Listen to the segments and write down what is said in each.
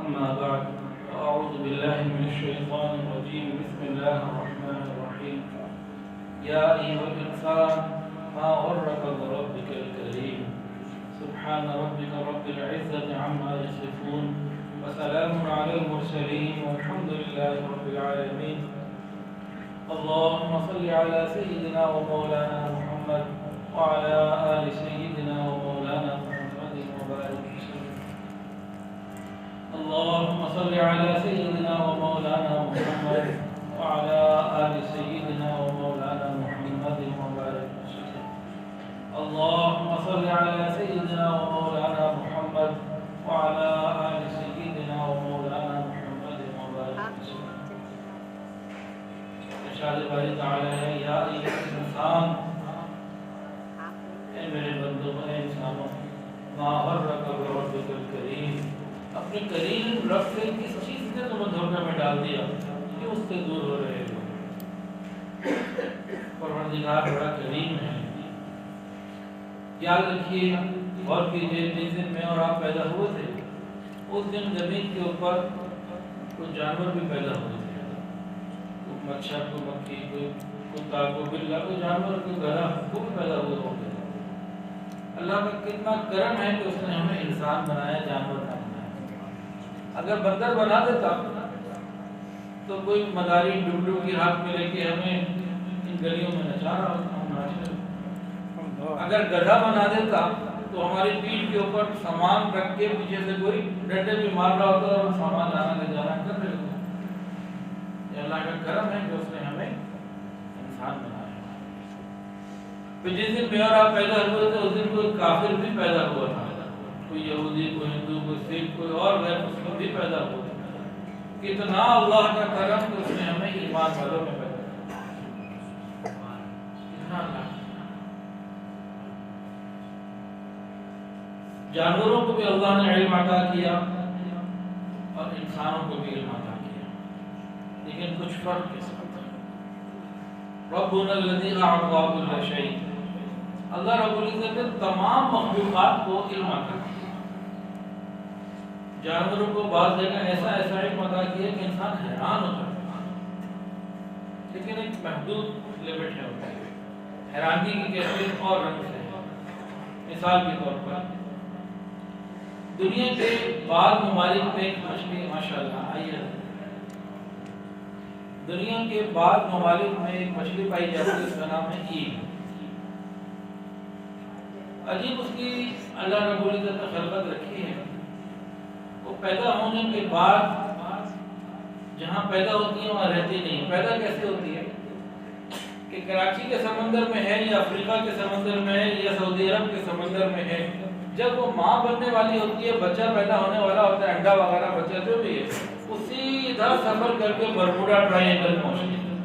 أما بعد أعوذ بالله من الشيطان الرجيم بسم الله الرحمن الرحيم يا أيها الإنسان ما غرك بربك الكريم سبحان ربك رب العزة عما يصفون وسلام على المرسلين والحمد لله رب العالمين اللهم صل على سيدنا ومولانا محمد وعلى آل سيدنا ومولانا محمد وبارك وسلم اللهم صل على سيدنا ومولانا محمد وعلى آل سيدنا ومولانا محمد وبارك وسلم اللهم صل على سيدنا ومولانا محمد وعلى آل سيدنا ومولانا محمد وبارك وسلم ارشاد باری تعالی ہے یا ایھا الانسان اے میرے بندو اے انسانوں ما غرک بربک الکریم اپنے کریم رب سے کس چیز نے تمہیں دھوکے میں ڈال دیا کہ اس سے دور ہو رہے ہو پروردگار بڑا کریم ہے یاد رکھیے غور کیجیے جس دن میں اور آپ پیدا ہوئے تھے اس دن زمین کے اوپر کوئی جانور بھی پیدا ہوئے تھے کوئی مچھر کوئی مکھی کوئی کتا کوئی بلا کوئی جانور کوئی گدھا وہ بھی پیدا ہوئے ہوں گے اللہ کا کتنا کرم ہے کہ اس نے ہمیں انسان بنایا جانور نہ بنایا اگر بندر بنا دیتا تو کوئی مداری ڈبڈو کی ہاتھ میں لے کے ہمیں ان گلیوں میں نچا رہا ہوتا ہم ناچتے اگر گدھا بنا دیتا تو ہماری پیٹھ کے اوپر سامان رکھ کے پیچھے سے کوئی ڈنڈے بھی مار رہا ہوتا اور سامان لانا لے جانا کر رہے ہوتے یہ اللہ کا کرم ہے کہ اس نے ہمیں انسان بنایا پھر جس دن میں اور آپ پیدا ہوئے تھے اس دن کوئی کافر بھی پیدا ہوا تھا کوئی یہودی کوئی ہندو کوئی سکھ کوئی اور غیر مسلم بھی پیدا ہوا کتنا اللہ کا کرم کہ اس نے ہمیں ایمان والوں میں پیدا کتنا اللہ جانوروں کو بھی اللہ نے علم عطا کیا اور انسانوں کو بھی علم عطا کیا لیکن کچھ فرق کے ساتھ ربنا الذی اعطى كل شيء اللہ رب العزت نے تمام مخلوقات کو علم عطا کیا جانوروں کو بعض جگہ ایسا علم عطا کیا کہ انسان حیران ہوتا ہے لیکن ایک محدود لیمٹ ہے حیرانی کی کیفیت اور رنگ سے مثال کے طور پر دنیا کے بعض ممالک میں ایک مچھلی ماشاءاللہ آئی ہے دنیا کے بعض ممالک میں ایک مچھلی پائی جاتی ہے اس کا نام ہے ایل عجیب اس کی اللہ رب العزت نے خلقت رکھی ہے وہ پیدا ہونے کے بعد جہاں پیدا ہوتی ہے وہاں رہتی نہیں پیدا کیسے ہوتی ہے کہ کراچی کے سمندر میں ہے یا افریقہ کے سمندر میں ہے یا سعودی عرب کے سمندر میں ہے جب وہ ماں بننے والی ہوتی ہے بچہ پیدا ہونے والا ہوتا ہے انڈا وغیرہ بچہ جو بھی ہے اسی ادھر سفر کر کے برموڈا ٹرائینگل پہنچتی ہے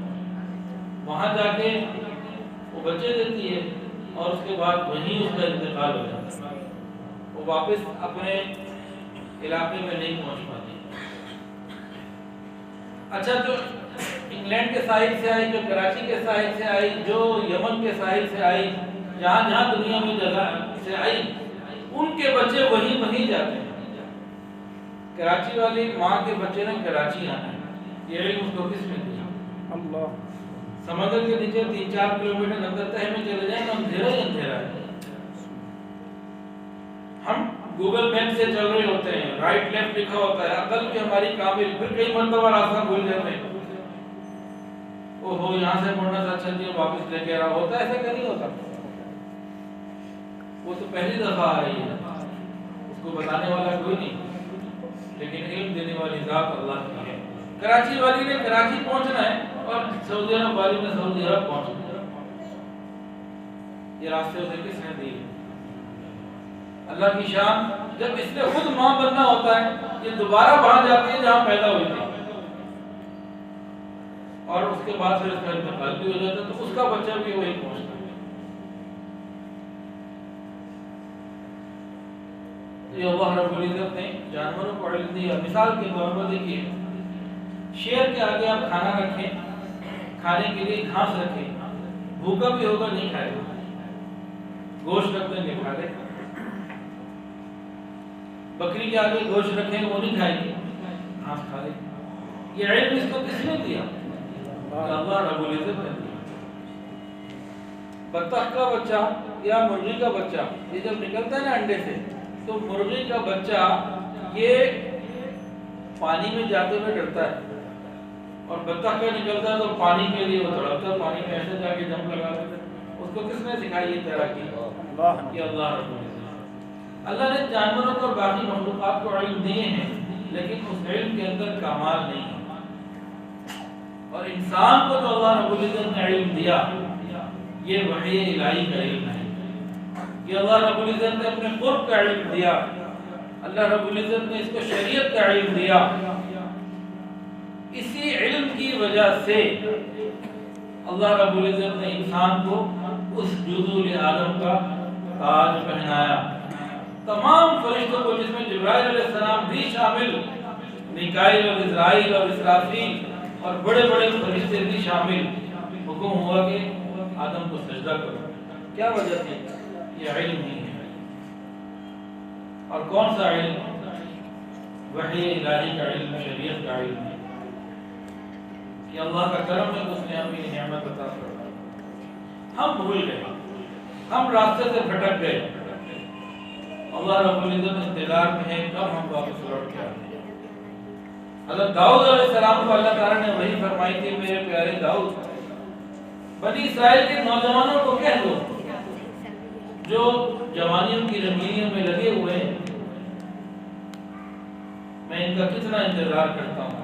وہاں جا کے وہ بچے دیتی ہے اور اس کے بعد وہیں اس کا انتقال ہو جاتا ہے وہ واپس اپنے علاقے میں نہیں پہنچ پاتی اچھا جو انگلینڈ کے ساحل سے آئی جو کراچی کے ساحل سے آئی جو یمن کے ساحل سے آئی جہاں جہاں دنیا میں جگہ سے آئی ان کے بچے وہیں جاتے ہیں کراچی والی ماں کے بچے نے کراچی آنا ہے یہ علم اس کو کس نے دیا اللہ سمندر کے نیچے 3-4 کلومیٹر اندر تہہ میں چلے جائیں تو اندھیرا ہی اندھیرا ہے ہم گوگل میپ سے چل رہے ہوتے ہیں رائٹ لیفٹ لکھا ہوتا ہے عقل بھی ہماری کامل پھر کئی مرتبہ راستہ بھول جاتے ہیں اوہو یہاں سے مڑنا تھا اچھا جی واپس لے کے رہا ہوتا ایسا کہ نہیں ہوتا وہ تو پہلی دفعہ آ رہی ہے اس کو بتانے والا کوئی نہیں لیکن علم دینے والی ذات اللہ کی ہے کراچی والی نے کراچی پہنچنا ہے اور سعودی عرب والی نے سعودی عرب پہنچنا ہے یہ راستے اسے کس نے دی اللہ کی شان جب اس نے خود ماں بننا ہوتا ہے یہ دوبارہ وہاں جاتی ہے جہاں پیدا ہوئی تھی اور اس کے بعد پھر اس کا انتقال بھی ہو جاتا ہے تو اس کا بچہ بھی وہی پہنچتا ہے یہ اللہ رب العزت نے جانوروں کو علم دیا مثال کے طور پر دیکھیے شیر کے آگے آپ کھانا رکھیں کھانے کے لیے گھاس رکھیں بھوکا بھی ہوگا نہیں کھائے گا گوشت رکھ دیں گے کھا لے بکری کے آگے گوشت رکھیں وہ نہیں کھائے گی گھاس کھا لے. یہ علم اس کو کس نے دیا؟ اللہ رب العزت نے دیا. بطخ کا بچہ یا مرغی کا بچہ یہ جب نکلتا ہے نا انڈے سے، تو مرغی کا بچہ یہ پانی میں جاتے ہوئے ڈرتا ہے، اور بطخ کا نکلتا ہے تو پانی کے لیے وہ تڑپتا ہے، پانی میں ایسے جا کے جمپ لگا دیتا ہے. اس کو کس نے سکھائی یہ تیراکی؟ یہ اللہ رب العزت. اللہ نے جانوروں کو اور باقی مخلوقات کو علم دیے ہیں، لیکن اس علم کے اندر کمال نہیں ہے. اور انسان کو جو اللہ رب العزت نے علم دیا یہ وحی الہی کا علم ہے. یہ اللہ رب العزت نے اپنے قرب کا علم دیا. اللہ رب العزت نے اس کو شریعت کا علم دیا. اسی علم کی وجہ سے اللہ رب العزت نے انسان کو اس جزو آدم کا تاج پہنایا. تمام فرشتوں کو، جس میں جبرائیل علیہ السلام بھی شامل، میکائیل اور اسرائیل اور اسرافیل اور بڑے بڑے فرشتے بھی شامل، حکم ہوا کہ آدم کو سجدہ کرو. کیا وجہ تھی؟ یہ علم ہی ہے. اور کون سا علم؟ وحی الہی کا علم، شریعت کا علم ہے. کہ اللہ کا کرم ہے، اس نے ہمیں نعمت عطا فرمائی. ہم بھول گئے، ہم راستے سے بھٹک گئے. اللہ رب العزت انتظار میں ہے کب ہم واپس لوٹ کے آتے ہیں. حضرت داؤد علیہ السلام کو اللہ تعالیٰ نے وحی فرمائی تھی، میرے پیارے داؤد، بنی اسرائیل کے نوجوانوں کو کہہ دو جو جوانیوں کی رنگینیوں میں لگے ہوئے ہیں، میں ان کا کتنا انتظار کرتا ہوں.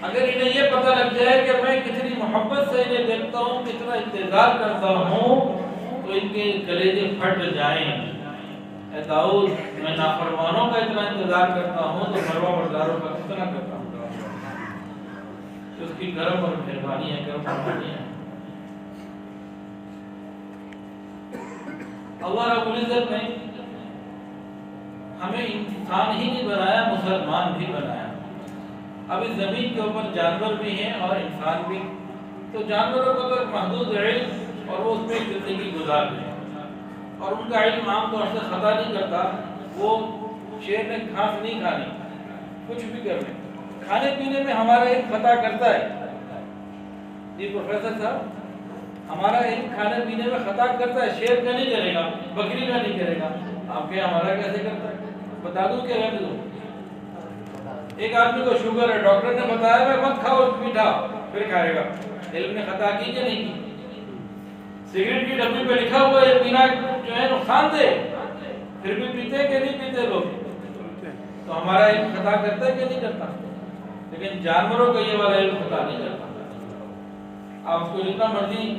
اگر انہیں یہ پتہ لگ جائے کہ میں کتنی محبت سے انہیں دیکھتا ہوں، کتنا انتظار کرتا ہوں، تو ان کے کلیجے پھٹ جائیں. اے داؤد، میں نافرمانوں کا اتنا انتظار کرتا ہوں تو فرما برداروں کا کتنا کرتا ہوں. اس کی کرم اور مہربانی ہے، کرم فرمانی ہے. اللہ رب العزت نے ہمیں انسان ہی نہیں بنایا، مسلمان بھی بنایا. اب اس زمین کے اوپر جانور بھی ہیں اور انسان بھی. تو جانوروں کو تو ایک محدود علم اور وہ اس میں زندگی گزار رہے ہیں، اور ان کا علم عام طور سے خطا نہیں کرتا. وہ شیر نے گھاس نہیں کھانی، کچھ بھی کر لیں. کھانے پینے میں ہمارا علم خطا کرتا ہے. جی پروفیسر صاحب، ہمارا علم کھانے پینے میں خطا کرتا ہے. شیر کا نہیں کرے گا، بکری کا نہیں کرے گا. آپ کے ہمارا کیسے کرتا ہے؟ بتا دوں کہ رہنے دو. ایک آدمی کو شوگر ہے، ڈاکٹر نے بتایا میں مت کھاؤ میٹھا، پھر کھائے گا. علم نے خطا کی کہ نہیں کی؟ سگریٹ کی ڈبی پہ لکھا ہوا ہے پینا جو ہے نقصان دے، پھر بھی پیتے کہ نہیں پیتے لوگ. تو ہمارا علم خطا کرتا ہے کہ نہیں کرتا؟ لیکن جانوروں کا یہ والا علم خطا نہیں کرتا. آپ اس کو جتنا مرضی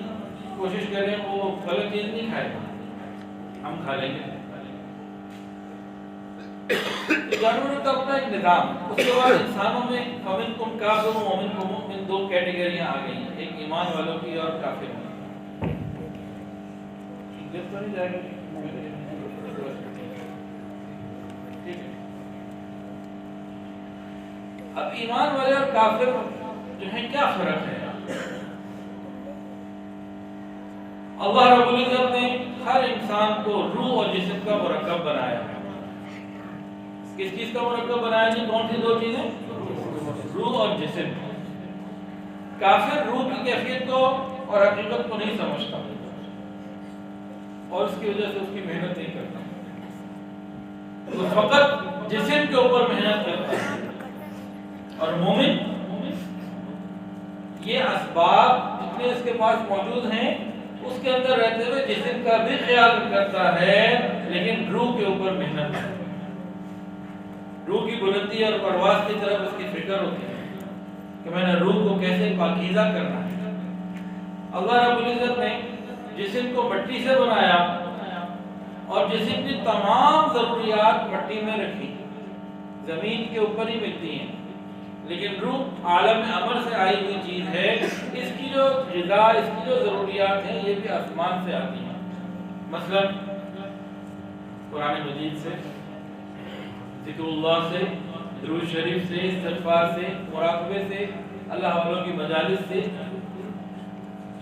کوشش کریں وہ غلط چیز نہیں کھائے گا، ہم کھا لیں گے. جانوروں کا اپنا ایک نظام. اس کے بعد انسانوں میں فَمِنْكُمْ كَافِرٌ وَمِنْكُمْ مُؤْمِنٌ، دو کیٹیگریاں آ گئی ہیں، ایک ایمان والوں کی اور کافر کی. تو نہیں جائے گا ٹھیک ہے. اب ایمان والے اور کافر جو ہیں کیا فرق ہے؟ اللہ رب العزت نے ہر انسان کو روح اور جسم کا مرکب بنایا ہے. کس چیز کا مرکب بنایا جی؟ کون سی دو چیزیں؟ روح اور جسم. کافر روح کی کیفیت کو اور حقیقت کو نہیں سمجھتا اور اس کی وجہ سے اس کی محنت نہیں کرتا. وہ فقط جسم کے اوپر محنت کرتا ہے. اور مومن یہ اسباب جتنے اس کے پاس موجود ہیں اس کے اندر رہتے ہوئے جسم کا بھی خیال کرتا ہے، لیکن روح کے اوپر محنت ہے. روح کی بلندی اور پرواز کی طرف اس کی فکر ہوتی ہے کہ میں نے روح کو کیسے پاکیزہ کرنا ہے. اللہ رب العزت نے جسم کو مٹی سے بنایا اور جسم کی تمام ضروریات مٹی میں رکھی. زمین کے اوپر ہی ملتی ہیں، لیکن روح عالم امر سے آئی ہوئی چیز ہے. اس کی جو غذا، اس کی جو ضروریات ہیں یہ بھی آسمان سے آتی ہیں. مثلا قرآن مجید سے، ذکر اللہ سے، درود شریف سے، استغفار سے، مراقبے سے، اللہ والوں کی مجالس سے،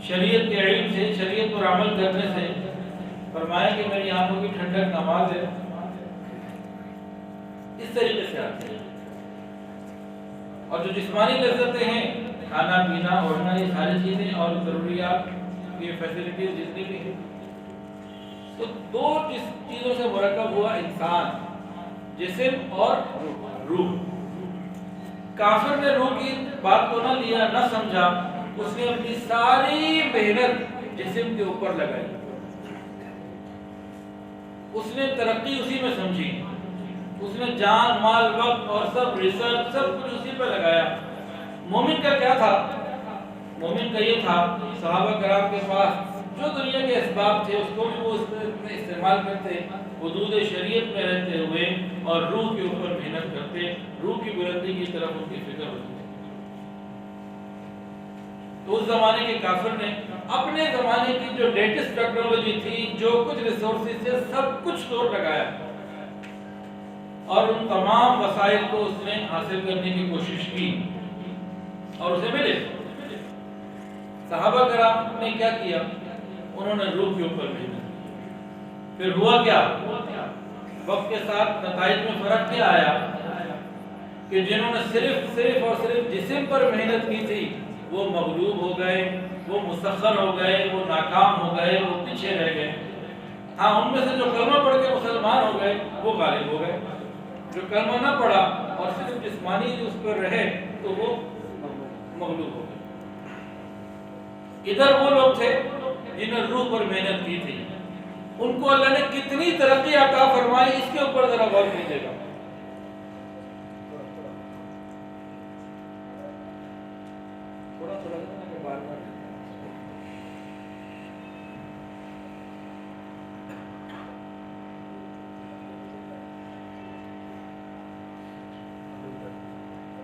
شریعت کے علم سے، شریعت پر عمل کرنے سے. فرمایا کہ میری آنکھوں کی ٹھنڈک نماز ہے. اس طریقے سے آتے ہیں. اور جو جسمانی لذتیں ہیں، کھانا پینا اوڑھنا، یہ ساری چیزیں اور ضروریات، یہ فیسلٹیز جتنی بھی ہیں، تو دو چیزوں سے مرکب ہوا انسان، جسم اور روح. کافر نے روح کی بات کو نہ لیا، نہ سمجھا، اس نے اپنی ساری محنت جسم کے اوپر لگائی، اس نے ترقی اسی میں سمجھی، اس نے جان مال وقت اور سب ریسرچ سب کچھ اسی پہ لگایا. مومن کا کیا تھا؟ مومن کا یہ تھا، صحابہ کرام کے پاس جو دنیا کے اسباب تھے اس کو بھی وہ استعمال کرتے، حدود شریعت میں رہتے ہوئے، اور روح کے اوپر محنت کرتے، روح کی بلندی کی طرف ان کی فکر ہوتی. تو اس زمانے کے کافر نے اپنے زمانے کی جو لیٹسٹ ٹیکنالوجی تھی، جو کچھ ریسورسز تھے، سب کچھ زور لگایا، اور ان تمام وسائل کو اس نے حاصل کرنے کی کوشش کی اور اسے ملے. صحابہ کرام نے کیا کیا؟ انہوں نے روح کے اوپر محنت کی. پھر ہوا کیا؟ وقت کے ساتھ نتائج میں فرق کیا آیا کہ جنہوں نے صرف اور صرف جسم پر محنت کی تھی، وہ مغلوب ہو گئے، وہ مسخر ہو گئے، وہ ناکام ہو گئے، وہ پیچھے رہ گئے. ہاں، ان میں سے جو کلمہ پڑھ کے مسلمان ہو گئے وہ غالب ہو گئے، جو کلمہ نہ پڑھا اور صرف جسمانی اس پر رہے تو وہ مغلوب ہو گئے. ادھر وہ لوگ تھے جنہوں نے روح پر محنت کی تھی، ان کو اللہ نے کتنی ترقی عطا فرمائی، اس کے اوپر ذرا غور کیجیے گا.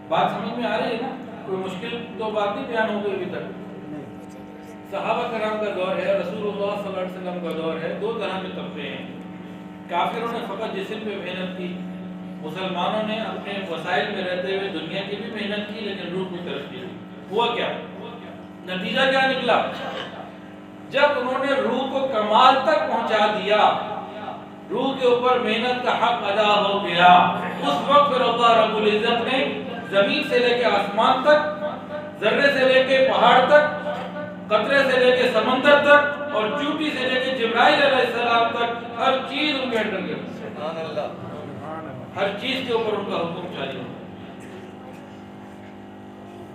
بات سمجھ میں آ رہی ہے نا؟ کوئی مشکل تو بات نہیں بیان ہو گئی ابھی تک. صحابہ کرام کا دور ہے، رسول اللہ صلی اللہ علیہ وسلم کا دور ہے. دو طرح کے طبقے ہیں. کافروں نے فقط جسم پہ محنت کی، مسلمانوں نے اپنے وسائل میں رہتے ہوئے دنیا کی بھی محنت کی لیکن روح کی ترقی کی. ہوا کیا؟ نتیجہ کیا نکلا؟ جب انہوں نے روح کو کمال تک پہنچا دیا، روح کے اوپر محنت کا حق ادا ہو گیا، اس وقت پھر اللہ رب العزت نے زمین سے لے کے آسمان تک، ذرے سے لے کے پہاڑ تک، قطرے سے لے کے سمندر تک، اور چوٹی سے لے کے جبرائیل علیہ السلام تک، ہر چیز ان کے انڈر گئی. سبحان اللہ. ہر چیز کے اوپر ان کا حکم جاری ہو.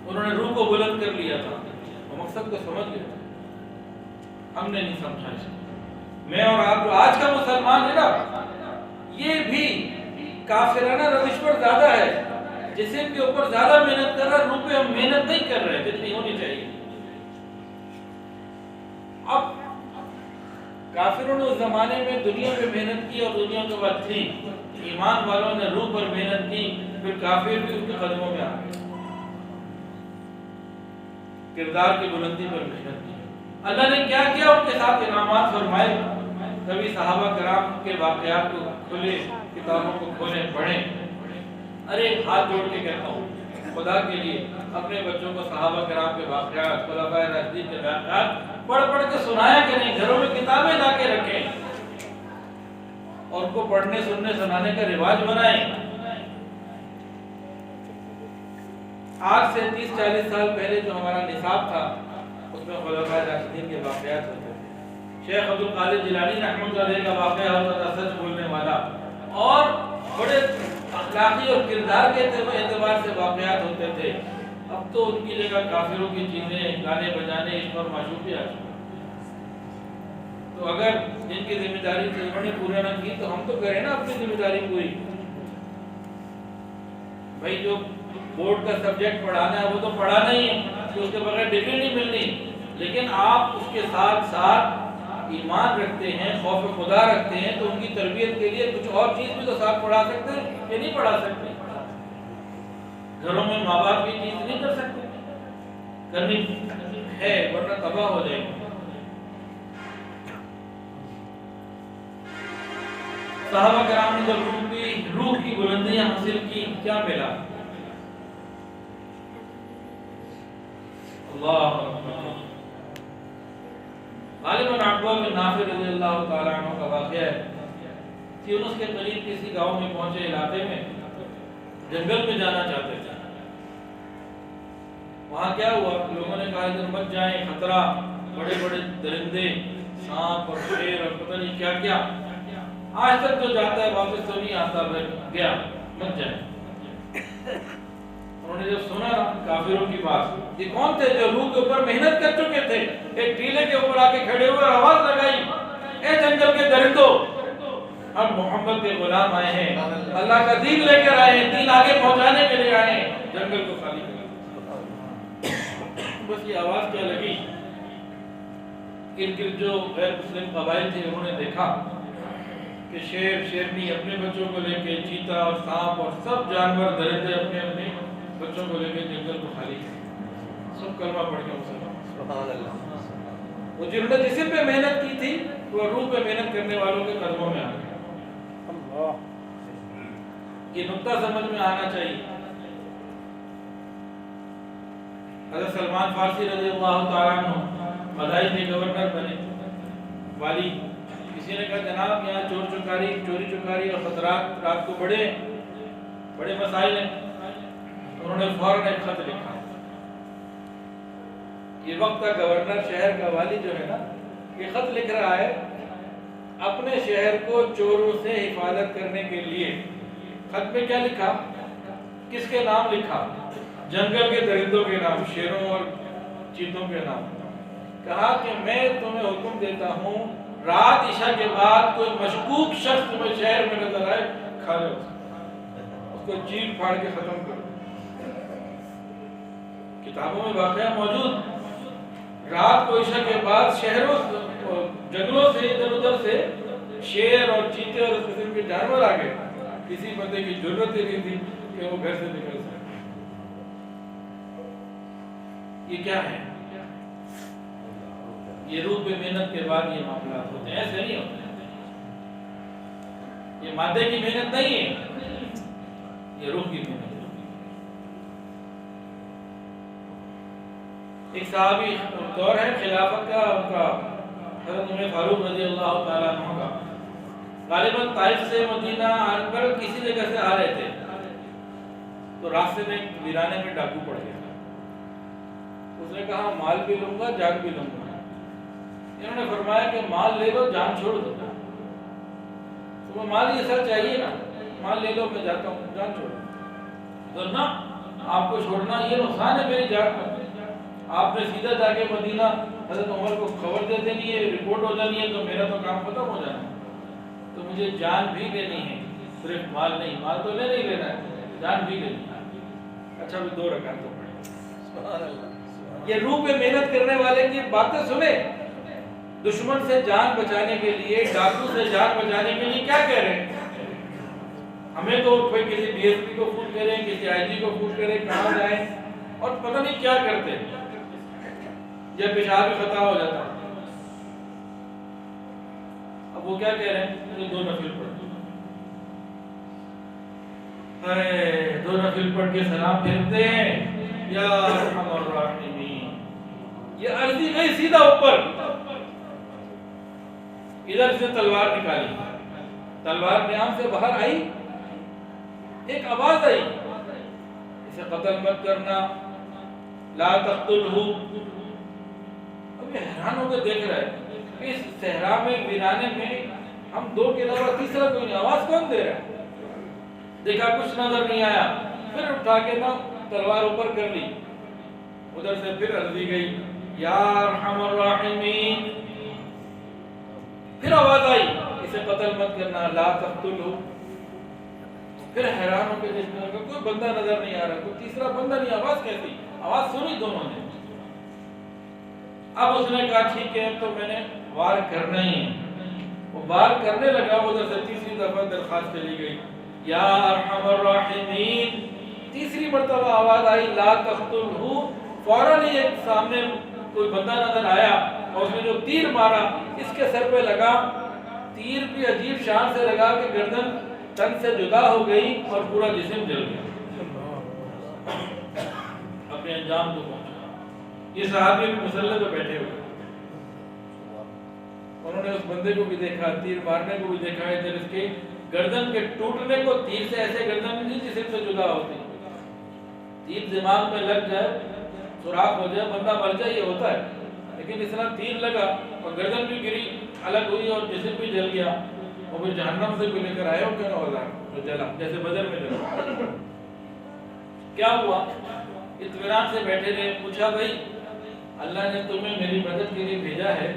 انہوں نے روح کو بلند کر لیا تھا، وہ مقصد کو سمجھ گئے. ہم نے نہیں سمجھا اس کو. میں اور آپ جو آج کا مسلمان ہے نا، یہ بھی کافرانہ روش پر زیادہ ہے، جسم کے اوپر زیادہ محنت کر رہا ہے، روح پہ ہم محنت نہیں کر رہے جتنی ہونی چاہیے. اب کافروں نے اس زمانے میں دنیا میں محنت کی اور دنیا کے بعد تھی، ایمان والوں نے روح پر محنت کی، پھر کافر بھی ان کے قدموں میں آ گئے، کردار کی بلندی پر محنت کی. اللہ نے کیا کیا ان کے ساتھ انعامات فرمائے. کبھی صحابہ کرام کے واقعات کو کھلے، کتابوں کو کھولیں، پڑھیں. ارے ہاتھ جوڑ کے کہتا ہوں، خدا کے لیے اپنے بچوں کو صحابہ کرام کے واقعات، خلفائے راشدین کے واقعات پڑھ کے سنایا کہ نہیں. گھروں میں کتابیں لا کے رکھیں اور ان کو پڑھنے سننے سنانے کا رواج بنائیں. آج سے 30-40 سال پہلے جو ہمارا نصاب تھا اس میں خلفائے راشدین کے واقعات ہوتے تھے. شیخ عبد القادر جیلانی رحمۃ اللہ علیہ کا واقعہ ہوتا تھا، سچ بولنے والا، اور بڑے اخلاقی اور کردار کے اعتبار سے واقعات ہوتے تھے. اب تو ان کی جگہ کافروں کی چیزیں، گانے بجانے، عشق اور معشوقی آ چکی. تو اگر جن کی ذمہ داری تھی انہوں نے پورا نہ کی تو ہم تو کریں نا اپنی ذمہ داری پوری. بھائی جو بورڈ کا سبجیکٹ پڑھانا ہے وہ تو پڑھانا ہی ہے، تو اس کے بغیر ڈگری نہیں ملنی. لیکن آپ اس کے ساتھ ساتھ ایمان رکھتے ہیں، خوف خدا رکھتے ہیں، تو ان کی تربیت کے لیے کچھ اور چیز بھی تو ساتھ پڑھا سکتے ہیں کہ نہیں پڑھا سکتے. گھروں میں ماں باپ یہ چیز نہیں کر سکتے، کرنی ہے ورنہ تباہ ہو جائے گی. صحابہ کرام نے جب روح کی بلندیاں حاصل کی، کیا ملا؟ اللہ اکبر. غالباً عقبہ بن نافع رضی اللہ تعالیٰ عنہ کا واقعہ ہے. یونس کے قریب کسی گاؤں میں پہنچے علاقے میں، جنگل میں جانا چاہتے تھے. وہاں کیا ہوا؟ لوگوں نے کہا ادھر مت جائیں، خطرہ، بڑے بڑے درندے، سانپ اور شیر اور پتہ نہیں کیا کیا. آج تک جو جاتا ہے واپس تو نہیں آتا، پھر گیا، مت جائیں. انہوں نے جب سنا کافروں کی بات، یہ کون تھے جو روح کے اوپر محنت کر چکے تھے، ایک ٹیلے کے اوپر آ کے کھڑے ہوئے اور آواز لگائی، اے جنگل کے درندوں، ہم محمد کے غلام آئے ہیں، اللہ کا دین لے کر آئے ہیں، دین آگے پہنچانے کے لیے آئے ہیں، جنگل کو خالی کریں. بس یہ آواز کیا لگی، ارد گرد جو غیر مسلم قبائل تھے انہوں نے دیکھا کہ شیر شیرنی اپنے بچوں کو لے کے، چیتا اور سانپ اور سب جانور درندے اپنے اپنے بچوں کو لے کے جنگل کو خالی کیا. سب کلمہ پڑھ کے مسلمان. سبحان اللہ. وہ جنہوں نے جسم پہ محنت کی تھی وہ روح پہ محنت کرنے والوں کے قدموں میں آ گئے. یہ نقطہ سمجھ میں آنا چاہیے. حضرت سلمان فارسی رضی اللہ تعالیٰ عنہ مدائن کے گورنر بنے، والی. کسی نے کہا جناب یہاں چوری چکاری اور خطرات رات کو بڑے مسائل ہیں. انہوں نے فوراً ایک خط لکھا. یہ وقت کا گورنر، شہر کا والی جو ہے نا، یہ خط لکھ رہا ہے اپنے شہر کو چوروں سے حفاظت کرنے کے لیے. خط میں کیا لکھا؟ کس کے نام لکھا؟ جنگل کے درندوں کے نام، شیروں اور چیتوں کے نام. کہا کہ میں تمہیں حکم دیتا ہوں رات عشاء کے بعد کوئی مشکوک شخص تمہیں شہر میں نظر آئے، کھا لو، اس کو چیر پھاڑ کے ختم کرو. کتابوں میں واقعہ موجود، رات کو عشاء کے بعد شہروں جنگلوں سے ادھر ادھر سے شیر اور چیتے اور اس قسم کے جانور آ گئے. کسی بندے کی ضرورت ہی نہیں تھی کہ وہ گھر سے نکل سکے. یہ کیا ہے؟ یہ روح پہ محنت کے بعد یہ معاملات ہوتے ہیں. ایسے نہیں ہوتے ہیں. یہ مادے کی محنت نہیں ہے، یہ روح کی محنت ہے. ایک صحابی دور ہے خلافت کا، ان کا حضرت عمر فاروق رضی اللہ تعالیٰ عنہ کا. غالباً طائف سے مدینہ آ کر کسی جگہ سے آ رہے تھے تو راستے میں ویرانے میں ڈاکو پڑ گیا. اس نے کہا مال بھی لوں گا، جان بھی لوں گا. انہوں نے فرمایا کہ مال لے لو، جان چھوڑ دو. تمہیں مال یہ سر چاہیے نا، مال لے لو، میں جاتا ہوں، جان چھوڑ. ورنہ آپ کو چھوڑنا یہ نقصان ہے میری جان کا. آپ نے سیدھا جا کے مدینہ حضرت عمر کو خبر دے دینی ہے، رپورٹ ہو جانی ہے، تو میرا تو کام ختم ہو جانا ہے. تو مجھے جان بھی لینی ہے، صرف مال نہیں. مال تو لے نہیں لینا ہے، جان بھی لینی ہے. اچھا بھی 2 رکعت تو پڑھیں. سبحان اللہ. یہ روح پہ محنت کرنے والے کی باتیں سنیں. دشمن سے جان بچانے کے لیے، ڈاکو سے جان بچانے کے لیے کیا کہہ رہے ہیں؟ ہمیں تو کوئی کسی ڈی ایس پی کو فون کریں، کسی آئی جی کو فون کریں، کہاں جائیں اور پتہ نہیں کیا کرتے ہیں. جب پیشاب میں خطا ہو جاتا ہے. اب وہ کیا کہہ رہے ہیں؟ یہ 2 نفل پڑھ. 2 نفل پڑھ کے سلام پھیرتے ہیں، یا ارحم الراحمین. یہ عرضی گئی سیدھا اوپر. ادھر سے تلوار نکالی، تلوار نیام سے باہر آئی. ایک آواز آئی، اسے قتل مت کرنا، لا تقتلہ. اب یہ حیران ہو کے دیکھ رہا ہے کہ اس صحرا میں، ویرانے میں ہم 2 کے علاوہ تیسرا کوئی نہیں. آواز کون دے رہا ہے؟ دیکھا کچھ نظر نہیں آیا. پھر اٹھا کے نا تلوار اوپر کر لی. ادھر سے پھر عرضی گئی، یا ارحم الراحمین. پھر آواز آئی، اسے قتل مت کرنا، لا تقتلہ. پھر حیران ہو کے دیکھنے لگا، کوئی بندہ نظر نہیں آ رہا، کوئی تیسرا بندہ نہیں. آواز کیسی؟ آواز سنی دونوں نے. اب اس نے کہا ٹھیک ہے، تو میں نے وار کرنا ہی ہے. وہ وار کرنے لگا. ادھر سے تیسری دفعہ درخواست چلی گئی، یا ارحم الراحمین. تیسری مرتبہ آواز آئی، لا تقتلہ. فوراً ہی ایک سامنے کوئی بندہ نظر آیا اور اس نے جو تیر مارا اس کے سر پہ لگا. تیر بھی عجیب شان سے لگا کہ گردن تن سے جدا ہو گئی اور پورا جسم جل گیا. اپنے انجام کو پہنچا. یہ صحابی مسلح پہ بیٹھے ہوئے، انہوں نے اس بندے کو بھی دیکھا، تیر مارنے کو بھی دیکھا، ادھر اس کے گردن کے ٹوٹنے کو تیر سے ایسے گردن نہیں جسم سے جدا ہوتی، تیر دماغ میں لگ جائے، سوراخ ہو جائے، بندہ مر جائے، یہ ہوتا ہے. لیکن اس طرح تیر لگا اور گردن بھی گری، الگ ہوئی اور جسم بھی جل گیا، اور پھر جہنم سے بھی لے کر آئے ہو کیا ہوگا جو جلا، جیسے بدر میں جلا. کیا ہوا؟ اطمینان سے بیٹھے رہے. پوچھا بھائی اللہ نے تمہیں میری مدد کے لیے بھیجا ہے،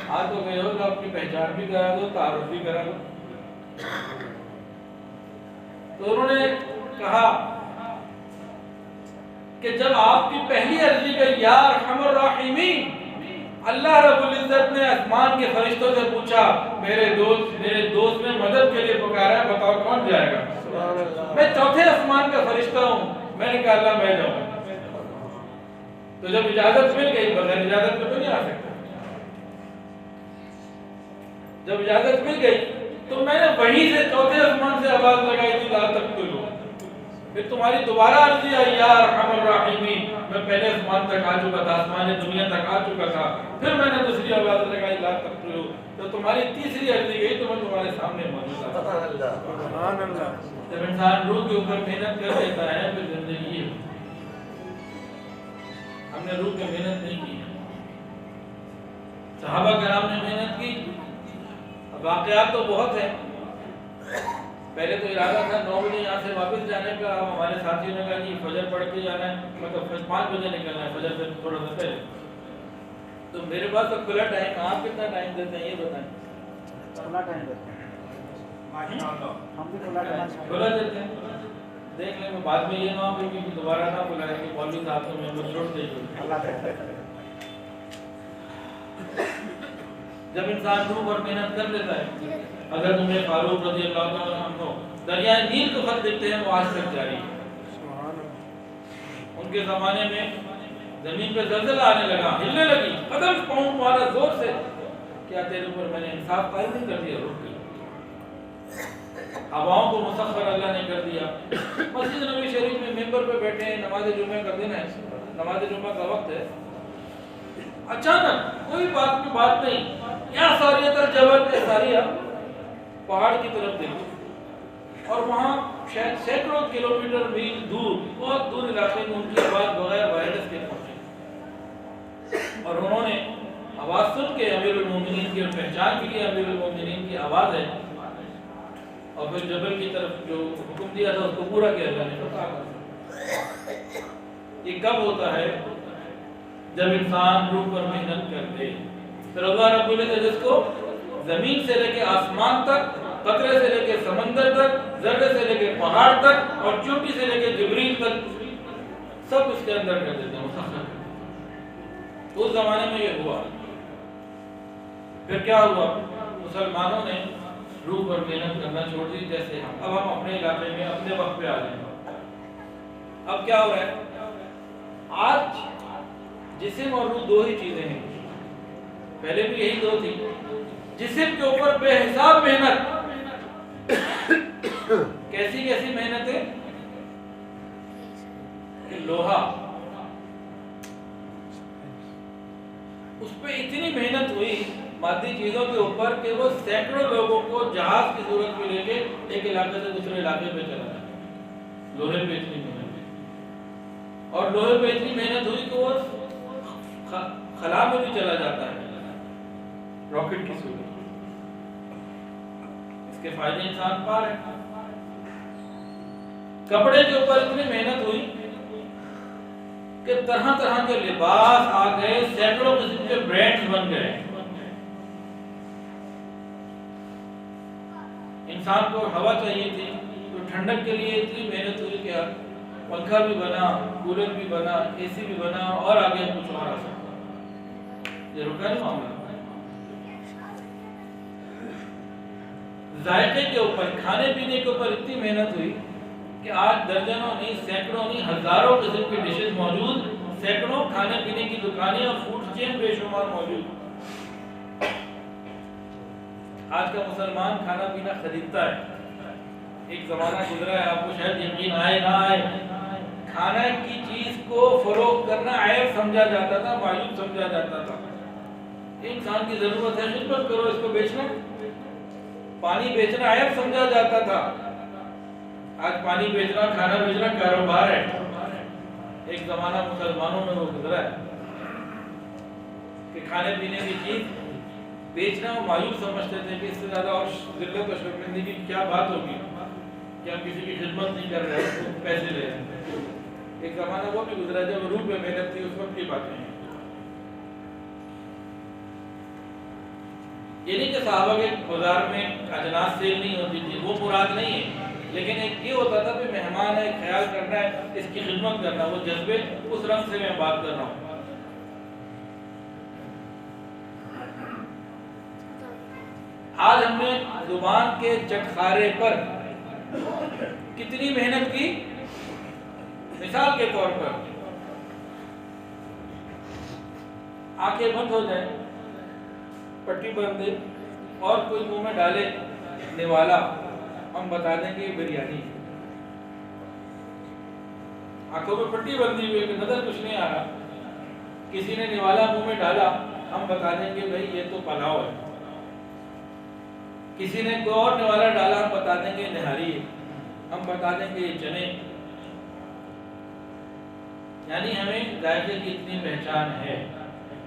آ تو گئے ہو، اپنی پہچان بھی کرا دو، تعارف بھی کرا دو. تو انہوں نے کہا کہ جب آپ کی پہلی عرضی کا یا ارحم الراحمین، اللہ رب العزت نے آسمان کے فرشتوں سے پوچھا میرے دوست نے مدد کے لیے پکارا ہے، بتاؤ کون جائے گا؟ میں چوتھے آسمان کا فرشتہ ہوں. میں نے کہا اللہ میں جاؤں. تو جب اجازت مل گئی، بغیر اجازت میں تو نہیں آ سکتا، جب اجازت مل گئی تو میں نے وہیں سے چوتھے آسمان سے آواز لگائی تھی لا تقتلوا. پھر تمہاری دوبارہ عرضی آئی یا ارحم الراحمین، میں پہلے آسمان تک آ چکا تھا، آسمان دنیا تک آ چکا تھا، پھر میں نے دوسری آواز لگائی لا تقتلوا. تو تمہاری تیسری عرضی گئی تو میں تمہارے سامنے موجود تھا. سبحان اللہ. جب انسان روح کے اوپر محنت کر لیتا ہے پھر زندگی ہے. ہم نے روح کی محنت نہیں کی. صحابہ کرام نے محنت کی. واقعات تو بہت ہیں. پہلے تو ارادہ تھا 9 بجے یہاں سے واپس جانے کا. ہمارے ساتھیوں نے کہا جی فجر پڑھ کے جانا ہے، مطلب 5 بجے نکلنا ہے، فجر سے تھوڑا سا پہلے. تو میرے پاس تو کھلا ٹائم. آپ کتنا ٹائم دیتے ہیں یہ بتائیں؟ کھلا ٹائم دیتے ہیں. ہم بھی کھلا دیتے ہیں. دیکھ لیں بعد میں یہ نہ ہو کہ دوبارہ نہ بلائیں کہ مولوی صاحب کو ممبر چھوڑ دیں. جب انسان روح پر محنت کر لیتا ہے، اگر تمہیں فاروق رضی اللہ عنہ دریائے نیل کو خط دیکھتے ہیں وہ آج تک جاری ہے. ان کے زمانے میں زمین پہ زلزلہ آنے لگا، ہلنے لگی، قدم پاؤں مارا زور سے، کیا تیرے اوپر میں نے انصاف قائم نہیں کر دیا؟ روک دیا. ہواؤں کو مسخر اللہ نے کر دیا. مسجد نبوی شریف میں ممبر پہ بیٹھے ہیں، نماز جمعہ کا دن ہے، نماز جمعہ کا وقت ہے. اچانک کوئی بات نہیں، یا ساریہ تر جبل ساریہ پہاڑ کی طرف دیکھو، اور وہاں شاید سینکڑوں کلومیٹر میل دور، بہت دور علاقے میں ان کی آواز بغیر وائرس کے پہنچی. اور انہوں نے آواز سن کے امیر المومنین کی پہچان کی امیر المومنین کی آواز ہے، اور پھر جبل کی طرف جو حکم دیا تھا اس کو پورا کیا جانے کا. یہ کب ہوتا ہے؟ جب انسان روح پر محنت کرتے. پھر اللہ رب العزت جس کو زمین سے لے کے آسمان تک، قطرے سے لے کے سمندر تک، ذرے سے لے کے پہاڑ تک، اور چوٹی سے لے کے جبریل تک سب اس کے اندر کر دیتے ہیں، مسخر. اس زمانے میں یہ ہوا. پھر کیا ہوا؟ مسلمانوں نے روح پر محنت کرنا چھوڑ دی. جیسے اب ہم اپنے علاقے میں اپنے وقت پہ آ جائیں. اب کیا ہو رہا ہے؟ آج جسم اور روح دو ہی چیزیں ہیں. پہلے بھی یہی دو تھی. جسم کے اوپر بے حساب محنت. کیسی محنتیں کہ لوہا، اس پہ اتنی محنت ہوئی مادی چیزوں کے اوپر کہ وہ سینکڑوں لوگوں کو جہاز کی ضرورت میں لے کے ایک علاقے سے دوسرے علاقے پہ چلا گیا. لوہے پہ اتنی محنت. اور لوہے پہ اتنی محنت ہوئی کہ وہ خلا میں بھی چلا جاتا ہے راکٹ کی صورت. اس کے فائدے انسان پا رہے ہیں. کپڑے کے اوپر اتنی محنت ہوئی کہ طرح طرح کے لباس آ گئے، سینکڑوں قسم کے برانڈز بن گئے. انسان کو ہوا چاہیے تھی تو ٹھنڈک کے لیے اتنی محنت ہوئی کہ پنکھا بھی بنا، کولر بھی بنا، اے سی بھی بنا، اور آگے کچھ اور آ سکتا. یہ رکا نہیں معاملہ. ذائقے کے اوپر، کھانے پینے کے اوپر اتنی محنت ہوئی کہ آج درجنوں نہیں، سینکڑوں نہیں، ہزاروں قسم کی ڈشز موجود، سینکڑوں کھانے پینے کی دکانیں اور فوڈ چین بے شمار موجود. آج کا مسلمان کھانا پینا خریدتا ہے. ایک زمانہ گزرا ہے، آپ کو شاید یقین آئے نہ آئے، کھانا کی چیز کو فروخت کرنا عیب سمجھا جاتا تھا، معیوب سمجھا جاتا تھا. انسان کی ضرورت ہے، خدمت کرو، اس کو بیچنا. پانی بیچنا عیب سمجھا جاتا تھا. آج پانی بیچنا، کھانا بیچنا کاروبار ہے. ایک زمانہ مسلمانوں میں وہ گزرا ہے کہ کھانے پینے کی چیز بیچنا وہ مایوس سمجھتے تھے کہ اس سے زیادہ اور ذلت و شرمندگی کی کیا بات ہوگی کہ ہم کسی کی خدمت نہیں کر رہے ہیں، پیسے لے رہے ہیں. ایک زمانہ وہ بھی گزرا جب روح پہ محنت تھی، اس وقت کی باتیں ہیں. یہ نہیں کہ صحابہ کے بازار میں اجناس سیل نہیں ہوتی تھی، وہ مراد نہیں ہے، لیکن ایک یہ ہوتا تھا کہ مہمان ہے، خیال کرنا ہے، اس کی خدمت کرنا. وہ جذبے، اس رنگ سے میں بات کر رہا ہوں. آج ہم نے زبان کے چٹخارے پر کتنی محنت کی. مثال کے طور پر آنکھیں بند ہو جائیں، پٹی بند دے اور کوئی منہ میں ڈالے نوالا، ہم بتا دیں گے یہ بریانی. آنکھوں میں پٹی بندی ہوئی کہ نظر کچھ نہیں آ رہا، کسی نے نوالا منہ میں ڈالا، ہم بتا دیں گے بھائی یہ تو پلاؤ ہے. کسی نے کوئی اور نوالا ڈالا، ہم بتا دیں گے نہاری ہے، ہم بتا دیں گے یہ چنے. یعنی ہمیں ذائقے کی اتنی پہچان ہے.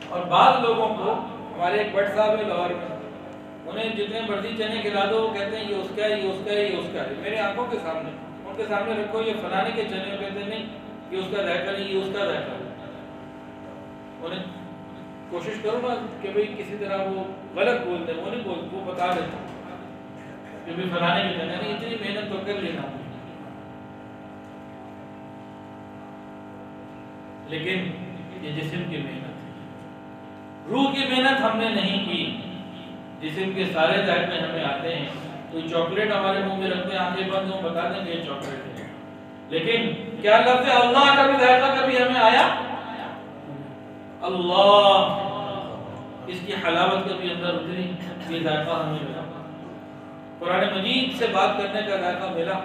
اور بعض لوگوں کو، ہمارے ایک بٹ صاحب ہے لاہور میں، انہیں جتنے مرضی چنے کھلا دو وہ کہتے ہیں یہ اس کا ہے، یہ اس کا ہے، یہ اس کا ہے. میرے آنکھوں کے سامنے، ان کے سامنے رکھو یہ فلانے کے چنے، کہتے ہیں نہیں یہ اس کا ذائقہ نہیں، یہ اس کا ذائقہ ہے. انہیں کوشش کرو نا کہ بھئی کسی طرح وہ غلط بول دیں، وہ نہیں بولتے، وہ بتا دیتے کہ بھئی فلانے کے چنے. نہیں، اتنی محنت تو کر لینا. لیکن یہ جسم کی محنت ہے، روح کی محنت ہم نے نہیں کی. جسم کے سارے ذائقے ہمیں آتے ہیں. کوئی چاکلیٹ ہمارے منہ میں رکھتے ہیں، آنکھیں بند ہوں، بتا دیں کہ یہ چاکلیٹ ہے. لیکن کیا لفظ اللہ کا بھی ذائقہ کبھی ہمیں آیا؟ اللہ، اس کی حلاوت کبھی اندر اتری؟ یہ ذائقہ ہمیں ملا. قرآن مجید سے بات کرنے کا ذائقہ ملا.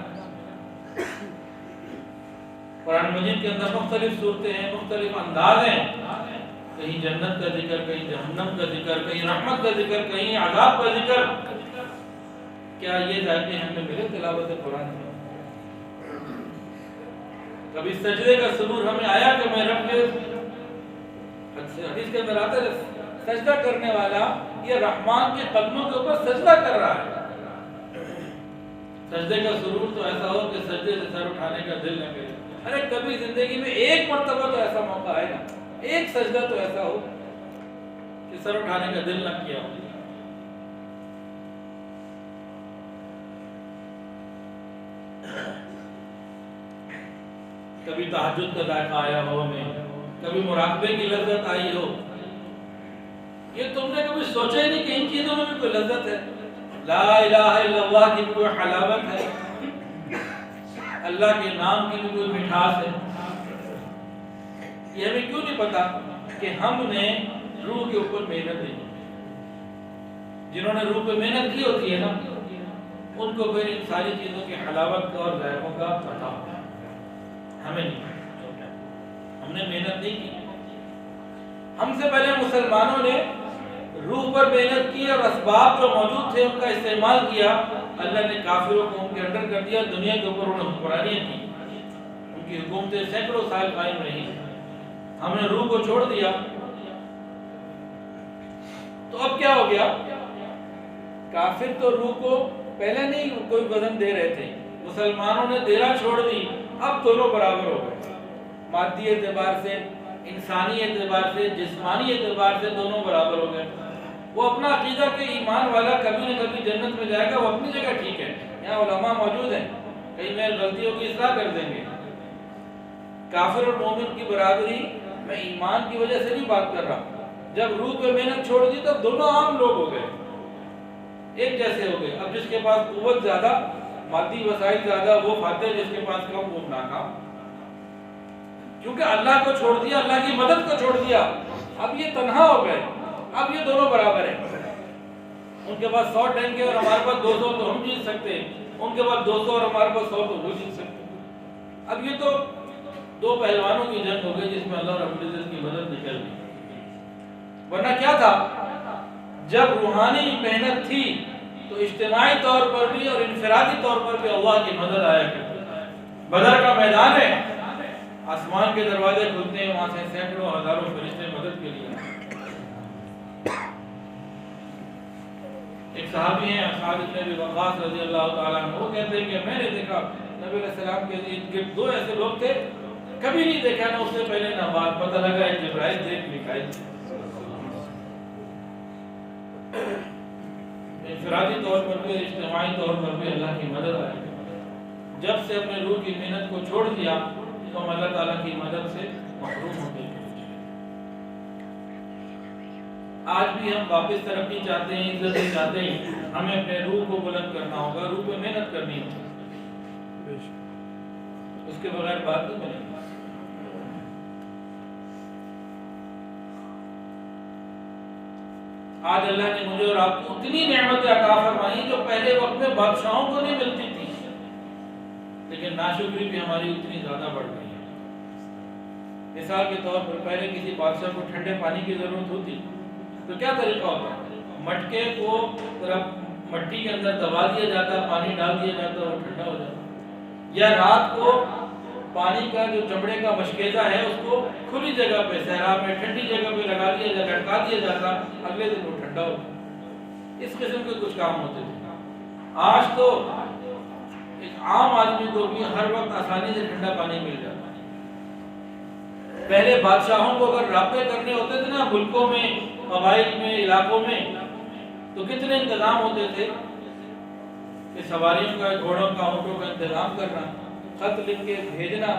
قرآن مجید کے اندر مختلف صورتیں ہیں، مختلف انداز ہیں. کہیں جنت کا ذکر، کہیں جہنم کا ذکر، کہیں رحمت کا ذکر، کہیں عذاب کا ذکر. کیا یہ ذائقے ہمیں ملے تلاوت قرآن میں؟ کبھی سجدے کا سرور ہمیں آیا کہ میں رب کے، حدیث کے اندر آتا ہے سجدہ کرنے والا یہ رحمان کے قدموں کے اوپر سجدہ کر رہا ہے. سجدے کا سرور تو ایسا ہو کہ سجدے سے سر اٹھانے کا دل نہ کرے. ارے کبھی زندگی میں ایک مرتبہ تو ایسا موقع آئے نا، ایک سجدہ تو ایسا ہو کہ سر اٹھانے کا دل نہ کیا ہو. کبھی تہجد کا ذائقہ آیا ہو ہمیں، کبھی مراقبے کی لذت آئی ہو. یہ تم نے کبھی سوچا ہی نہیں کہ ان چیزوں میں بھی کوئی لذت ہے؟ لا الہ الا اللہ کی بھی کوئی حلاوت ہے، اللہ کے نام کی بھی کوئی مٹھاس ہے. یہ ہمیں کیوں نہیں پتا کہ ہم نے روح کے اوپر محنت کی. جنہوں نے روح پہ محنت کی ہوتی ہے نا، ان کو پھر ان ساری چیزوں کی حلاوت کا اور ذائقوں کا پتہ ہوتا ہے. ہمیں نہیں، ہم نے محنت نہیں کی. ہم سے پہلے مسلمانوں نے روح پر محنت کی اور اسباب جو موجود تھے ان کا استعمال کیا. اللہ نے کافروں کو ان کے انڈر کر دیا، دنیا کے اوپر انہوں نے حکمرانیاں کی، ان کی حکومتیں سینکڑوں سال قائم رہی. ہم نے روح کو چھوڑ دیا تو اب کیا ہو گیا؟ کافر تو روح کو پہلے نہیں کوئی وزن دے رہے تھے، مسلمانوں نے دینا چھوڑ دی، اب دونوں برابر ہو گئے. مادی اعتبار سے، انسانی اعتبار سے، جسمانی اعتبار سے دونوں برابر ہو گئے. وہ اپنا عقیدہ کہ ایمان والا کبھی نہ کبھی جنت میں جائے گا، وہ اپنی جگہ ٹھیک ہے. یہاں علماء موجود ہیں، کہیں میں غلطی ہوگی اصلاح کر دیں گے. کافر اور مومن کی برابری میں ایمان کی وجہ سے نہیں بات کر رہا. جب روح پہ محنت چھوڑ دی تب دونوں عام لوگ ہو گئے، ایک جیسے ہو گئے. اب جس کے پاس قوت زیادہ، مادی وسائل زیادہ، وہ فاتح، جس کے پاس کم وہ ناکام. کیونکہ اللہ کو چھوڑ دیا، اللہ کی مدد کو چھوڑ دیا. اب یہ تنہا ہو گئے، اب یہ دونوں برابر ہیں. ان کے پاس 100 ٹینک ہے اور ہمارے پاس 200 تو ہم جیت سکتے ہیں، ان کے پاس 200 اور ہمارے پاس 100 تو وہ جیت سکتے ہیں. اب یہ تو دو پہلوانوں کی جنگ ہو گئی جس میں اللہ رب العزت کی مدد نکل گئی. ورنہ کیا تھا؟ جب روحانی محنت تھی تو اجتماعی طور پر بھی اور انفرادی طور پر بھی اللہ کی مدد آیا کرتی ہے۔ بدر کا میدان ہے، آسمان کے دروازے کھلتے ہیں، وہاں سے سینکڑوں ہزاروں فرشتے مدد کے لیے۔ ایک صحابی ہیں سعد بن ابی وقاص رضی اللہ تعالیٰ عنہ، وہ کہتے ہیں کہ میں نے دیکھا نبی علیہ السلام کے ارد گرد 2 ایسے لوگ تھے، کبھی نہیں دیکھا نہ اس سے پہلے نہ بعد، پتہ لگا ایک جبرائیل تھے ایک میکائیل۔ انفرادی طور پر بھی اجتماعی طور پر بھی اللہ کی مدد آئی۔ جب سے اپنے روح کی محنت کو چھوڑ دیا تو ہم اللہ تعالیٰ کی مدد سے محروم ہو گئے۔ آج بھی ہم واپس ترقی چاہتے ہیں، عزت چاہتے ہیں، ہمیں اپنے روح کو بلند کرنا ہوگا، روح پہ محنت کرنی ہوگی، اس کے بغیر بات نہیں بنے گی۔ آج اللہ نے مجھے اور آپ کو اتنی نعمتیں عطا فرمائی جو پہلے وقت میں بادشاہوں کو نہیں ملتی تھی، لیکن ناشکری بھی ہماری اتنی زیادہ بڑھ گئی ہے۔ مثال کے طور پر پہلے کسی بادشاہ کو ٹھنڈے پانی کی ضرورت ہوتی تو کیا طریقہ ہوتا؟ مٹکے کو مٹی کے اندر دبا دیا جاتا، پانی ڈال دیا جاتا، وہ ٹھنڈا ہو جاتا، یا رات کو پانی کا جو چمڑے کا مشکیزہ ہے اس کو کھلی جگہ پہ صحرا میں ٹھنڈی جگہ پہ لگا دیا جاتا، لٹکا دیا جاتا، اگلے دن وہ ٹھنڈا ہوتا۔ اس قسم کے کچھ کام ہوتے تھے۔ آج تو ایک عام آدمی کو بھی ہر وقت آسانی سے ٹھنڈا پانی مل جاتا۔ پہلے بادشاہوں کو اگر رابطے کرنے ہوتے تھے نا ملکوں میں، قبائل میں، علاقوں میں، تو کتنے انتظام ہوتے تھے کہ سواریوں کا، گھوڑوں کا، اونٹوں کا انتظام کرنا، خط لکھ کے بھیجنا،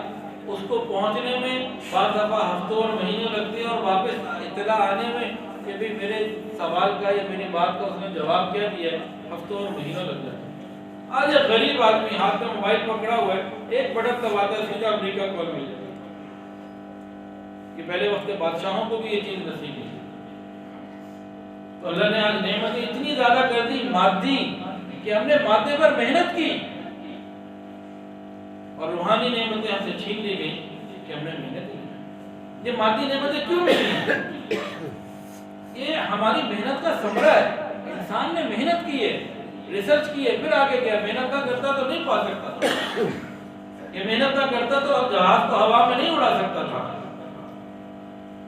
اس کو پہنچنے میں بعض دفعہ ہفتوں اور مہینوں لگتے ہیں، اور واپس اطلاع آنے میں کہ بھی میرے سوال کا یا میری بات کا اس نے جواب کیا دیا ہے، ہفتوں اور مہینوں لگ جاتے ہیں۔ آج ایک غریب آدمی ہاتھ میں موبائل پکڑا ہوا ہے، ایک بٹن دباتا ہے، سیدھا امریکہ کال مل جاتا ہے۔ کہ پہلے وقت بادشاہوں کو بھی یہ چیز نصیب نہیں۔ تو اللہ نے آج نعمتیں اتنی زیادہ کر دی مادی کہ ہم نے مادے پر محنت کی، اور روحانی نعمتیں ہم سے چھین لی گئی کہ ہم نے محنت کی۔ یہ مادی نعمتیں کیوں ملی؟ یہ ہماری محنت کا ثمرہ ہے۔ انسان نے محنت کی ہے، ریسرچ کی ہے، پھر آگے کیا؟ محنت نہ کرتا تو نہیں پا سکتا تھا۔ یہ محنت نہ کرتا تو اب جہاز کو ہوا میں نہیں اڑا سکتا تھا۔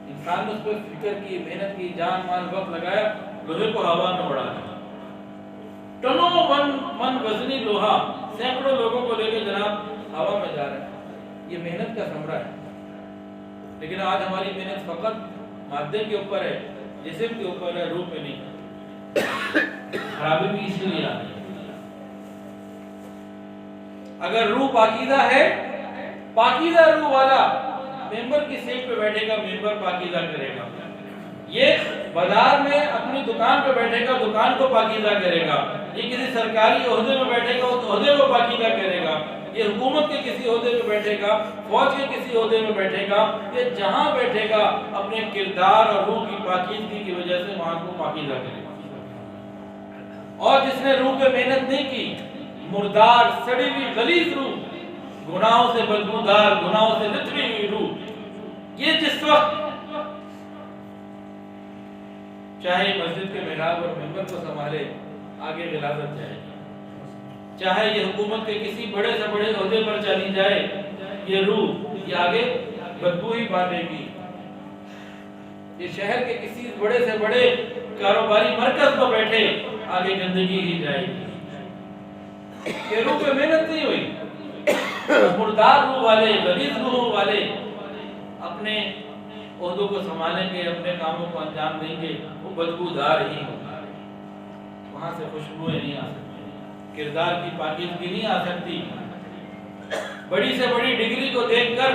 انسان نے اس پر فکر کی، محنت کی، جان مال وقت لگایا، لوہے کو ہوا میں اڑا دیا۔ ٹنوں من وزنی لوہا سینکڑوں لوگوں کو لے کے جناب ہوا میں جا رہے ہیں۔ یہ محنت کا ثمرہ ہے۔ لیکن آج ہماری محنت فقط مادے کے اوپر ہے، جسم کے اوپر ہے، روح پہ نہیں۔ خرابی بھی اسی لیے آ رہی ہے۔ اگر روح پاکیزہ ہے، پاکیزہ روح والا ممبر کی سیٹ پہ بیٹھے گا، ممبر پاکیزہ کرے گا۔ یہ بازار میں اپنی دکان پہ بیٹھے گا، دکان کو پاکیزہ کرے گا۔ یہ کسی سرکاری عہدے میں بیٹھے گا، اس عہدے کو پاکیزہ کرے گا۔ یہ حکومت کے کسی عہدے میں بیٹھے گا، فوج کے کسی عہدے میں بیٹھے گا، یہ جہاں بیٹھے گا اپنے کردار اور روح کی پاکیزگی کی وجہ سے وہاں کو پاکیزہ کرے گا۔ اور جس نے روح پہ محنت نہیں کی، مردار، سڑی ہوئی، غلیظ روح، گناہوں سے بدبودار، گناہوں سے لتڑی ہوئی روح، یہ جس وقت چاہے مسجد کے محراب اور ممبر کو سنبھالے، آگے غلاظت جائے گی، چاہے یہ حکومت کے کسی بڑے سے بڑے عہدے پر چلی جائے، یہ روح یہ آگے بدبو ہی باندھے گی۔ یہ شہر کے کسی بڑے سے بڑے کاروباری مرکز پر بیٹھے، آگے گندگی ہی جائے گی۔ یہ روح پہ محنت نہیں ہوئی۔ مردار روح والے، غلیظ روح والے اپنے عہدوں کو سنبھالیں گے، اپنے کاموں کو انجام دیں گے، وہ بدبودار ہی ہوگا، وہاں سے خوشبوئیں نہیں آ سکتی، کردار کی پاکیزگی نہیں آ سکتی۔ بڑی سے بڑی ڈگری کو دیکھ کر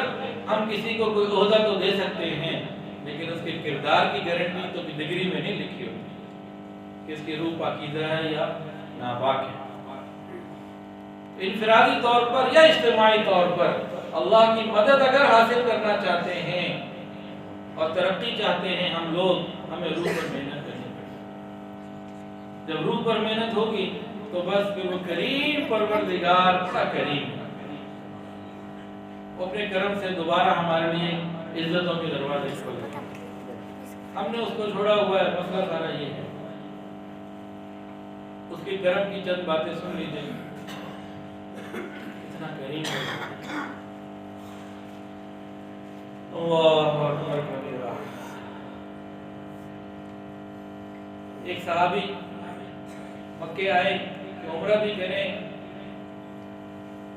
ہم کسی کو کوئی عہدہ تو دے سکتے ہیں، لیکن اس کے کردار کی گارنٹی تو ڈگری میں نہیں لکھی ہوتی کہ اس کی روح پاکیزہ ہے یا ناپاک ہے۔ انفرادی طور پر یا اجتماعی طور پر اللہ کی مدد اگر حاصل کرنا چاہتے ہیں اور ترقی چاہتے ہیں ہم لوگ، ہمیں روح پر محنت کرنی پڑے۔ جب روح پر محنت ہوگی تو بس پھر وہ کریم پروردگار کا کریم ہے، وہ اپنے کرم سے دوبارہ ہمارے لیے عزتوں کے دروازے کھول دے۔ ہم نے اس کو چھوڑا ہوا ہے، مسئلہ سارا یہ ہے۔ اس کے کرم کی چند باتیں سن لیجیے، کتنا کریم ہے۔ اللہ اکبر کبیرہ۔ ایک صحابی مکے آئے کہ عمرہ بھی کریں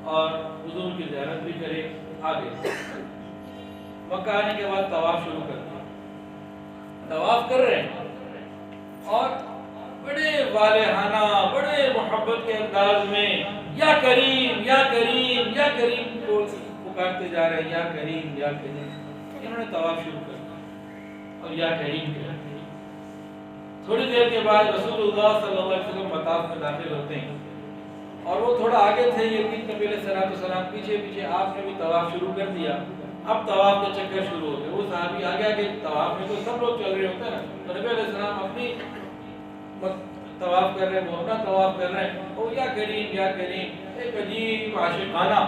اور حضور کی زیارت بھی کریں، آگے مکہ آنے کے بعد طواف شروع کر دیا، طواف کر رہے ہیں اور بڑے والہانہ بڑے محبت کے انداز میں یا کریم یا کریم یا کریم کو پکارتے جا رہے ہیں، یا کریم یا کریم۔ انہوں نے طواف شروع کر دیا اور یا کریم کہا۔ تھوڑی دیر کے بعد رسول اللہ صلی اللہ علیہ وسلم مطاف میں داخل ہوتے ہیں اور وہ تھوڑا آگے تھے، یقین نبی علیہ السلام پیچھے پیچھے، آپ نے بھی طواف شروع کر دیا۔ اب طواف کے چکر شروع ہو گئے، وہ صحابی آگے آگے، طواف میں تو سب لوگ چل رہے ہوتے ہیں نا، تو نبی علیہ السلام اپنی طواف کر رہے ہیں، وہ اپنا طواف کر رہے ہیں، او یا کریم یا کریم، ایک عجیب عاشقانہ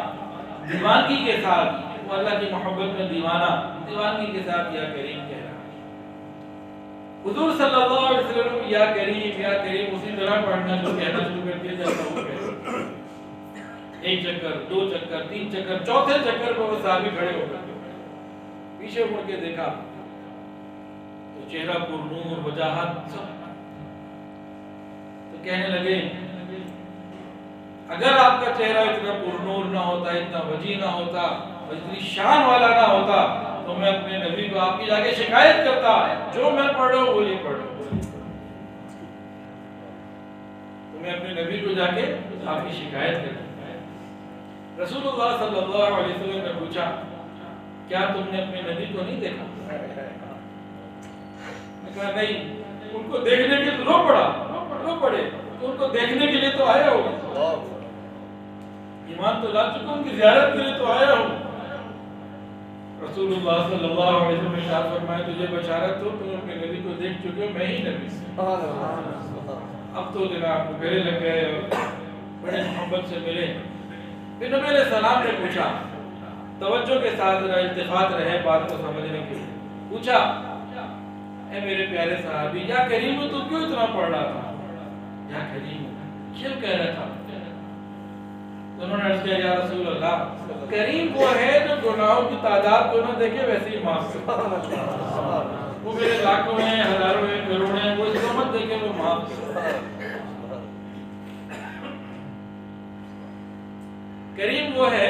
دیوانگی کے ساتھ، وہ اللہ کی محبت میں دیوانگی کے ساتھ یا کریم کہہ رہا ہے۔ حضور صلی اللہ علیہ وسلم یا کریم اسی طرح پڑھنا شروع کہنا شروع کر دیا جیسا وہ کہہ رہا ہے۔ ایک چکر، دو چکر، تین چکر، چوتھے چکر پر وہ صحابی کھڑے ہو گئے، پیچھے مڑ کے دیکھا تو چہرہ پر نور، وجاہت سب، تو کہنے لگے اگر آپ کا چہرہ اتنا پر نور نہ ہوتا، اتنا وجیح نہ ہوتا اور اتنی شان والا نہ ہوتا تو میں اپنے نبی کو آپ کی جا کے شکایت کرتا، جو میں پڑھ رہا ہوں وہی پڑھ رہا ہوں، تو میں اپنے نبی کو جا کے آپ کی شکایت کرتا۔ رسول اللہ صلی اللہ علیہ وسلم نے پوچھا کیا تم نے اپنے نبی کو نہیں دیکھا؟ میں کہا نہیں، ان کو دیکھنے کے لیے رو پڑے، ان کو دیکھنے کے لیے تو آیا ہوں، ایمان تو لا چکا، ان کی زیارت کے لیے تو آیا ہوں۔ رسول اللہ صلی اللہ علیہ وسلم نے ارشاد فرمایا تجھے بشارت ہو، تم اپنے نبی کو دیکھ چکے ہو، میں ہی نبی سے۔ اب تو جناب کو گلے لگ گئے اور بڑے محبت سے ملے۔ پھر نبی علیہ السلام نے پوچھا، توجہ کے ساتھ ذرا التفات رہے بات کو سمجھنے کے لیے، پوچھا اے میرے پیارے صحابی، یا کریم تو کیوں اتنا پڑھ رہا تھا؟ یا کریم کیوں کہہ رہا تھا؟ تو انہوں نے عرض کیا یا رسول اللہ، کریم وہ ہے جو گناہوں کی تعداد کو نہ دیکھے ویسے ہی معاف کرے، وہ میرے لاکھوں ہیں، ہزاروں ہیں، کروڑوں ہیں، وہ اس کو مت دیکھے، وہ معاف کرے۔ کریم وہ ہے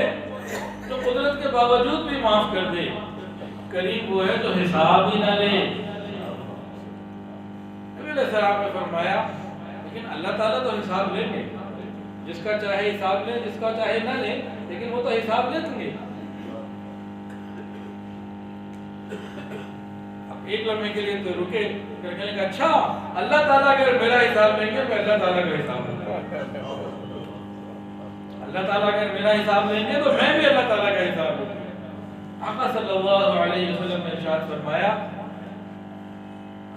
جو قدرت کے باوجود بھی معاف کر دے، کریم وہ ہے جو حساب ہی نہ لے۔ نبی علیہ السلام نے فرمایا لیکن اللہ تعالیٰ تو حساب لیں گے، جس کا چاہے حساب لیں، جس کا چاہے نہ لیں، لیکن وہ تو حساب لیں گے۔ اب ایک لمحے کے لیے تو رکے، پھر کہنے کا اچھا اللہ تعالیٰ اگر میرا حساب لیں گے تو اللہ تعالیٰ کا حساب لیں گے، اللہ تعالیٰ اگر میرا حساب لیں گے تو میں بھی اللہ تعالیٰ کا حساب لوں گا۔ آقا صلی اللہ علیہ وسلم نے ارشاد فرمایا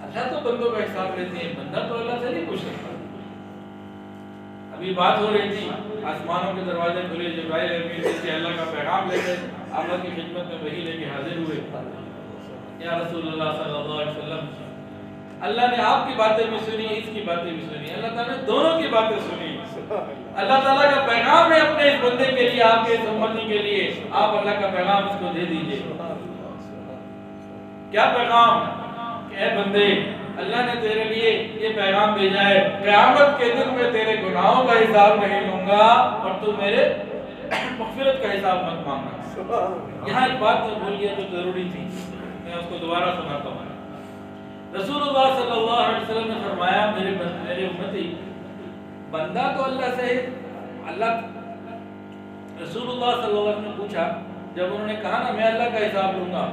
اللہ تو بندوں کا حساب لیتے ہیں، بندہ تو اللہ سے نہیں پوچھ سکتا۔ ابھی بات ہو رہی تھی، آسمانوں کے دروازے کھلے، جبرائیل امین سے اللہ کا پیغام لے کر آقا کی خدمت میں وحی لے کے حاضر ہوئے۔ یا رسول اللہ صلی اللہ علیہ وسلم، اللہ نے آپ کی باتیں بھی سنی، اس کی باتیں بھی سنی، اللہ تعالیٰ نے دونوں کی باتیں سنی۔ اللہ تعالیٰ کا پیغام ہے اپنے اس بندے کے لیے، آپ کے اس امتی کے لیے، آپ اللہ کا پیغام اس کو دے دیجئے۔ کیا پیغام؟ کہ اے بندے، اللہ نے تیرے لیے یہ پیغام بھیجا ہے، قیامت کے دن میں تیرے گناہوں کا حساب نہیں لوں گا اور تو میرے مغفرت کا حساب مت مانگنا۔ یہاں ایک بات میں بھول گیا جو ضروری تھی، میں اس کو دوبارہ سناتا ہوں۔ رسول اللہ صلی اللہ علیہ وسلم نے فرمایا میرے امتی، بندہ تو اللہ سے، اللہ رسول اللہ صلی اللہ علیہ وسلم نے پوچھا، جب انہوں نے کہا نا میں اللہ کا حساب لوں گا،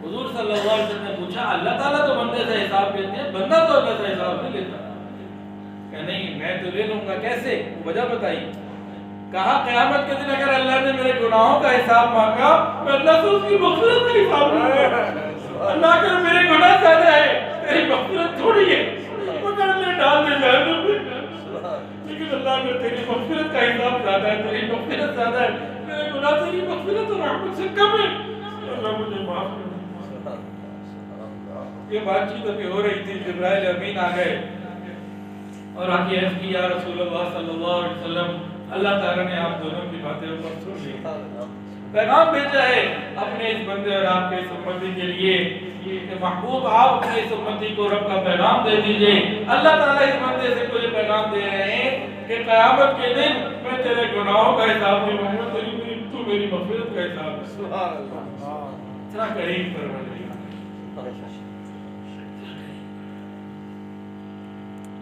حضور صلی اللہ علیہ وسلم نے پوچھا اللہ تعالیٰ تو بندے سے حساب لیتے ہیں، بندہ تو اللہ سے حساب نہیں لیتا؟ کہ نہیں میں تو لے لوں گا۔ کیسے؟ وجہ بتائی۔ کہا قیامت کے دن اگر اللہ نے میرے گناہوں کا حساب مانگا میں اللہ سے اس کی مغفرت کا حساب لوں گا۔ اللہ اگر میرے گناہ زیادہ ہے، تیری مغفرت تھوڑی ہے، مگر اللہ ڈال دے جہنم میں، لیکن اللہ اگر تیری مغفرت کا حساب زیادہ ہے، تیری مغفرت زیادہ ہے، میرے گناہ تیری مغفرت اور رحمت سے کم ہے، اللہ مجھے معاف کر۔ یہ بات چیت ابھی ہو رہی تھی، جبرائیل امین آ گئے اور آگے عرض کی یا رسول اللہ صلی اللہ علیہ وسلم اللہ تعالیٰ نے آپ دونوں کی باتیں اوپر سن لی، پیغام بھیجا ہے اپنے اس بندے اور آپ کے اس امتی کے لیے کہ محبوب آپ اپنے اس امتی کو رب کا پیغام دے دیجئے۔ اللہ تعالیٰ اس بندے سے کوئی پیغام دے رہے ہیں کہ قیامت کے دن میں تیرے گناہوں کا حساب نہیں مانگوں، تو میری مغفرت کا حساب ہے۔ اتنا کریم پروردگار۔